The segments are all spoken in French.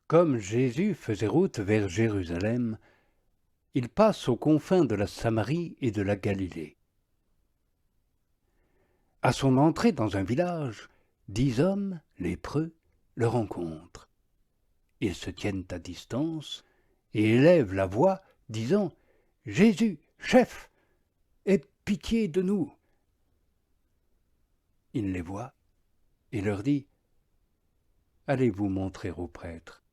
Comme Jésus faisait route vers Jérusalem, il passe aux confins de la Samarie et de la Galilée. À son entrée dans un village, 10 hommes, lépreux, le rencontrent. Ils se tiennent à distance et élèvent la voix, disant « Jésus, chef, aie pitié de nous !» Il les voit et leur dit « Allez vous montrer au prêtre. »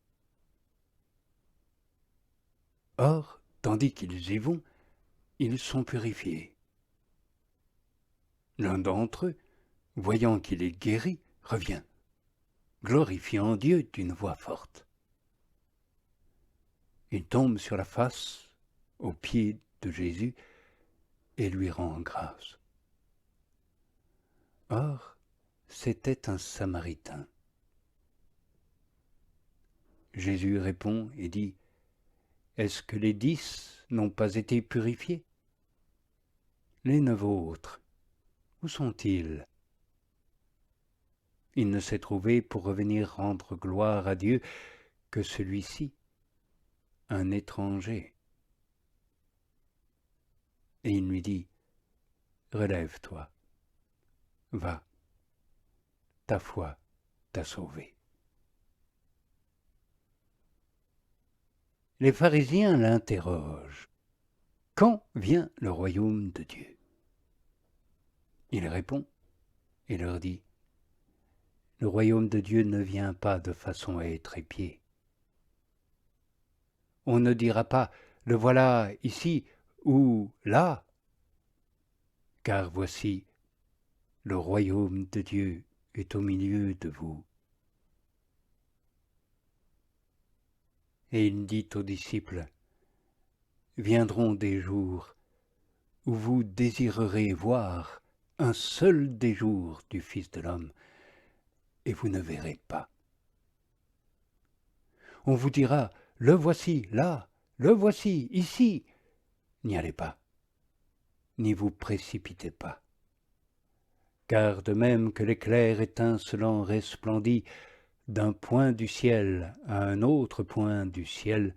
Or, tandis qu'ils y vont, ils sont purifiés. L'un d'entre eux, voyant qu'il est guéri, revient, glorifiant Dieu d'une voix forte. Il tombe sur la face, aux pieds de Jésus, et lui rend grâce. Or, c'était un Samaritain. Jésus répond et dit « Est-ce que les 10 n'ont pas été purifiés? Les 9 autres, où sont-ils? » Il ne s'est trouvé pour revenir rendre gloire à Dieu que celui-ci, un étranger. Et il lui dit « Relève-toi, va, ta foi t'a sauvé. » Les pharisiens l'interrogent. Quand vient le royaume de Dieu? Il répond et leur dit, le royaume de Dieu ne vient pas de façon à être épié. On ne dira pas, le voilà ici ou là, car voici, le royaume de Dieu est au milieu de vous. Et il dit aux disciples, viendront des jours où vous désirerez voir un seul des jours du Fils de l'homme, et vous ne verrez pas. On vous dira, le voici là, le voici ici. N'y allez pas, n'y vous précipitez pas. Car de même que l'éclair étincelant resplendit d'un point du ciel à un autre point du ciel,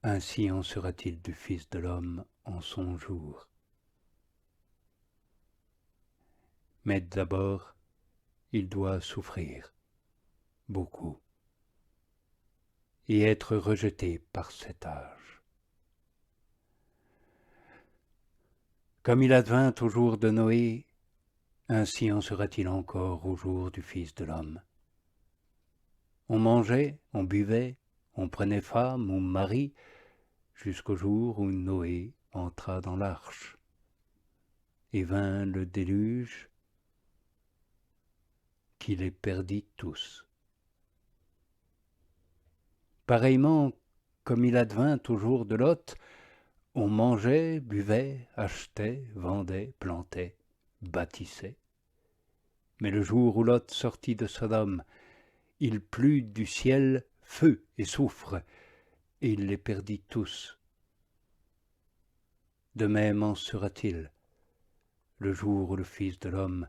ainsi en sera-t-il du Fils de l'homme en son jour. Mais d'abord, il doit souffrir beaucoup et être rejeté par cet âge. Comme il advint au jour de Noé, ainsi en sera-t-il encore au jour du Fils de l'homme. On mangeait, on buvait, on prenait femme ou mari, jusqu'au jour où Noé entra dans l'arche. Et vint le déluge qui les perdit tous. Pareillement, comme il advint au jour de Lot, on mangeait, buvait, achetait, vendait, plantait, bâtissait. Mais le jour où Lot sortit de Sodome, il plut du ciel feu et soufre, et il les perdit tous. De même en sera-t-il le jour où le Fils de l'homme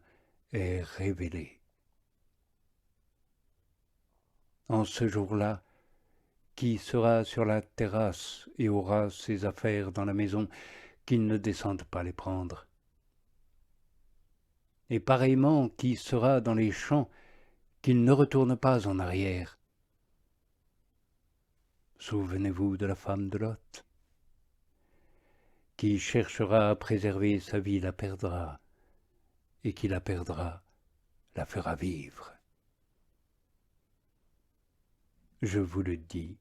est révélé. En ce jour-là, qui sera sur la terrasse et aura ses affaires dans la maison, qu'il ne descende pas les prendre? Et pareillement, qui sera dans les champs, qu'il ne retourne pas en arrière? Souvenez-vous de la femme de Lot. Qui cherchera à préserver sa vie la perdra, et qui la perdra la fera vivre. Je vous le dis,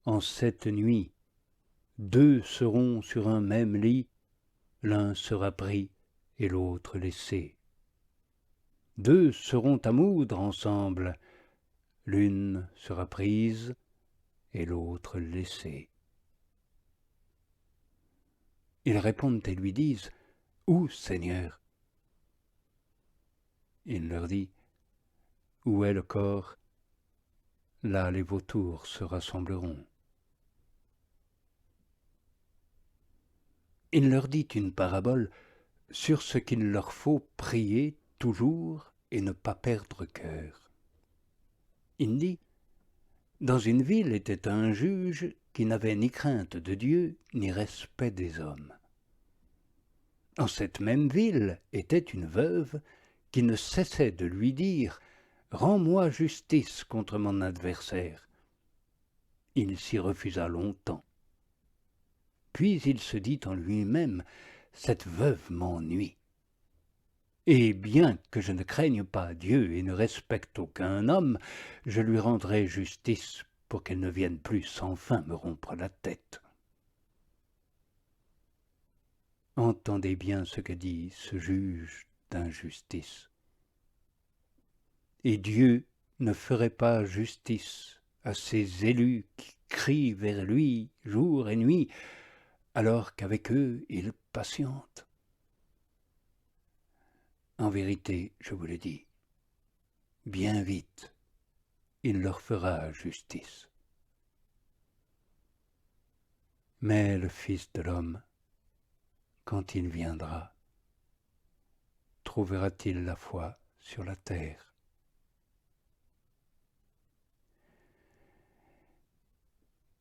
en cette nuit, 2 seront sur un même lit, l'un sera pris et l'autre laissé. 2 seront à moudre ensemble, l'une sera prise et l'autre laissée. Ils répondent et lui disent, « Où, Seigneur ?» Il leur dit, « Où est le corps, là les vautours se rassembleront. » Il leur dit une parabole sur ce qu'il leur faut prier toujours et ne pas perdre cœur. Il dit, Dans une ville était un juge qui n'avait ni crainte de Dieu, ni respect des hommes. En cette même ville était une veuve qui ne cessait de lui dire « Rends-moi justice contre mon adversaire ». Il s'y refusa longtemps. Puis il se dit en lui-même « Cette veuve m'ennuie. Et bien que je ne craigne pas Dieu et ne respecte aucun homme, je lui rendrai justice pour qu'elle ne vienne plus sans fin me rompre la tête. » Entendez bien ce que dit ce juge d'injustice. Et Dieu ne ferait pas justice à ces élus qui crient vers lui jour et nuit, alors qu'avec eux il patiente. En vérité, je vous le dis, bien vite, il leur fera justice. Mais le Fils de l'homme, quand il viendra, trouvera-t-il la foi sur la terre?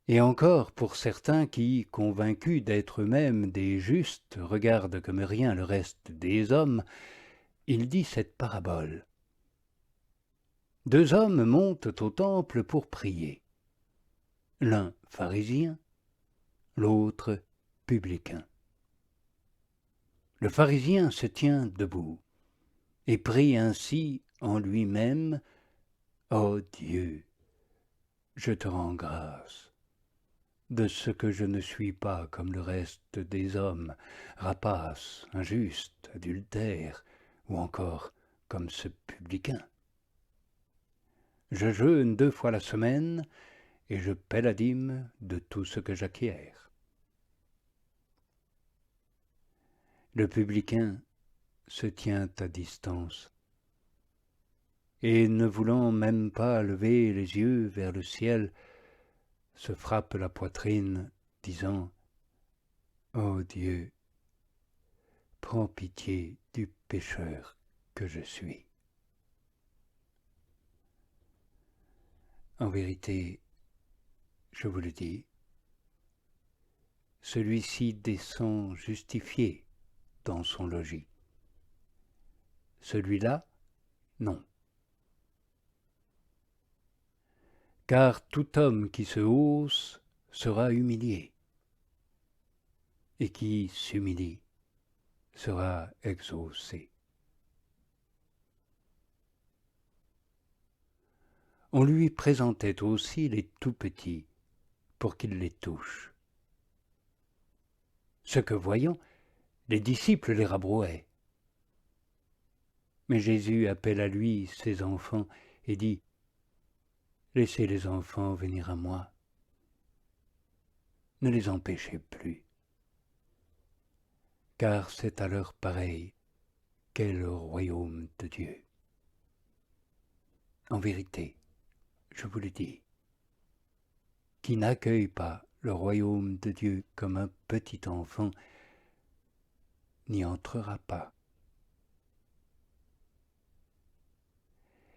Et encore, pour certains qui, convaincus d'être eux-mêmes des justes, regardent comme rien le reste des hommes, il dit cette parabole. Deux hommes montent au temple pour prier. L'un pharisien, l'autre publicain. Le pharisien se tient debout et prie ainsi en lui-même « Ô Dieu, je te rends grâce de ce que je ne suis pas comme le reste des hommes, rapace, injuste, adultère, ou encore comme ce publicain. Je jeûne 2 fois la semaine et je paie la dîme de tout ce que j'acquiers. » Le publicain se tient à distance et, ne voulant même pas lever les yeux vers le ciel, se frappe la poitrine, disant « Ô Dieu, prends pitié du pécheur que je suis. » En vérité, je vous le dis, celui-ci descend justifié dans son logis. Celui-là, non. Car tout homme qui se hausse sera humilié, et qui s'humilie sera exaucé. On lui présentait aussi les tout-petits pour qu'il les touche. Ce que voyant, les disciples les rabrouaient. Mais Jésus appelle à lui ses enfants et dit « Laissez les enfants venir à moi. Ne les empêchez plus, car c'est à leur pareil qu'est le royaume de Dieu. » En vérité, je vous le dis, qui n'accueille pas le royaume de Dieu comme un petit enfant n'y entrera pas.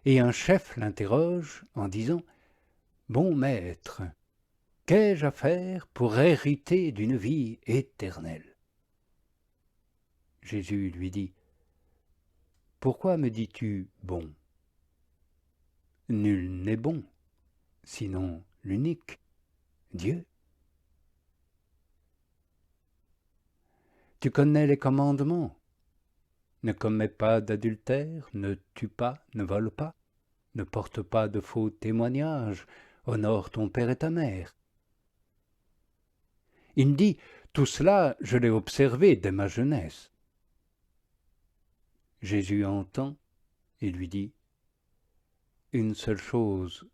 Et un chef l'interroge en disant « Bon maître, qu'ai-je à faire pour hériter d'une vie éternelle ?» Jésus lui dit « Pourquoi me dis-tu bon ? Nul n'est bon, sinon l'unique, Dieu. Tu connais les commandements. Ne commets pas d'adultère, ne tue pas, ne vole pas, ne porte pas de faux témoignages, honore ton père et ta mère. » Il me dit, tout cela, je l'ai observé dès ma jeunesse. Jésus entend et lui dit, une seule chose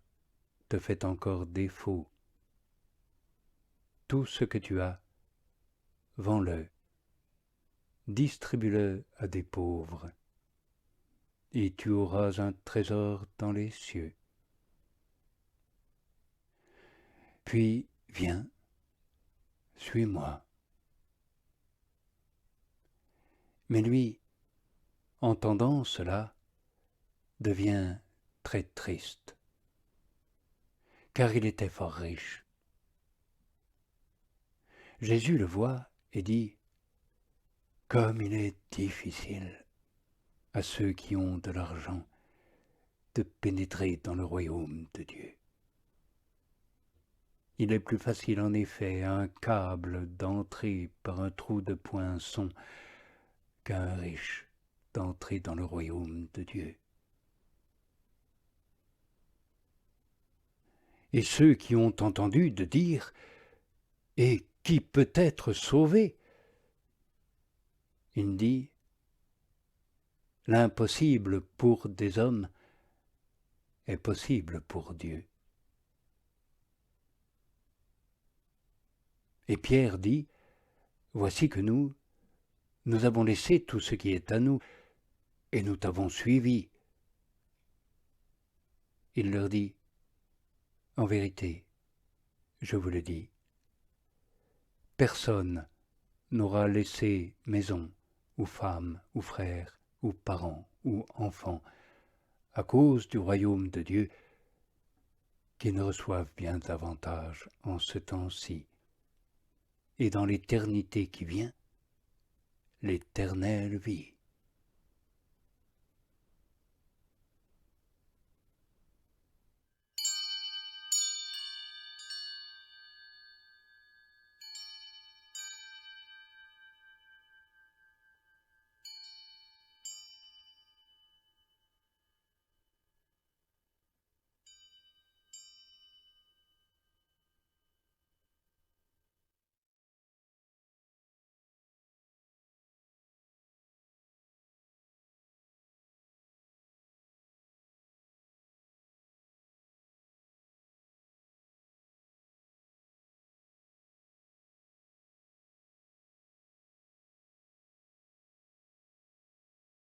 te fait encore défaut. Tout ce que tu as, vends-le, distribue-le à des pauvres, et tu auras un trésor dans les cieux. Puis viens, suis-moi. Mais lui, entendant cela, devient très triste. car il était fort riche. Jésus le voit et dit, « Comme il est difficile à ceux qui ont de l'argent de pénétrer dans le royaume de Dieu. » Il est plus facile en effet à un câble d'entrer par un trou de poinçon qu'à un riche d'entrer dans le royaume de Dieu. Et ceux qui ont entendu de dire « Et qui peut être sauvé ?» Il dit « L'impossible pour des hommes est possible pour Dieu. » Et Pierre dit « Voici que nous avons laissé tout ce qui est à nous, et nous t'avons suivi. » Il leur dit « En vérité, je vous le dis, personne n'aura laissé maison, ou femme, ou frère, ou parents, ou enfants, à cause du royaume de Dieu, qui ne reçoivent bien davantage en ce temps-ci, et dans l'éternité qui vient, l'éternelle vie. »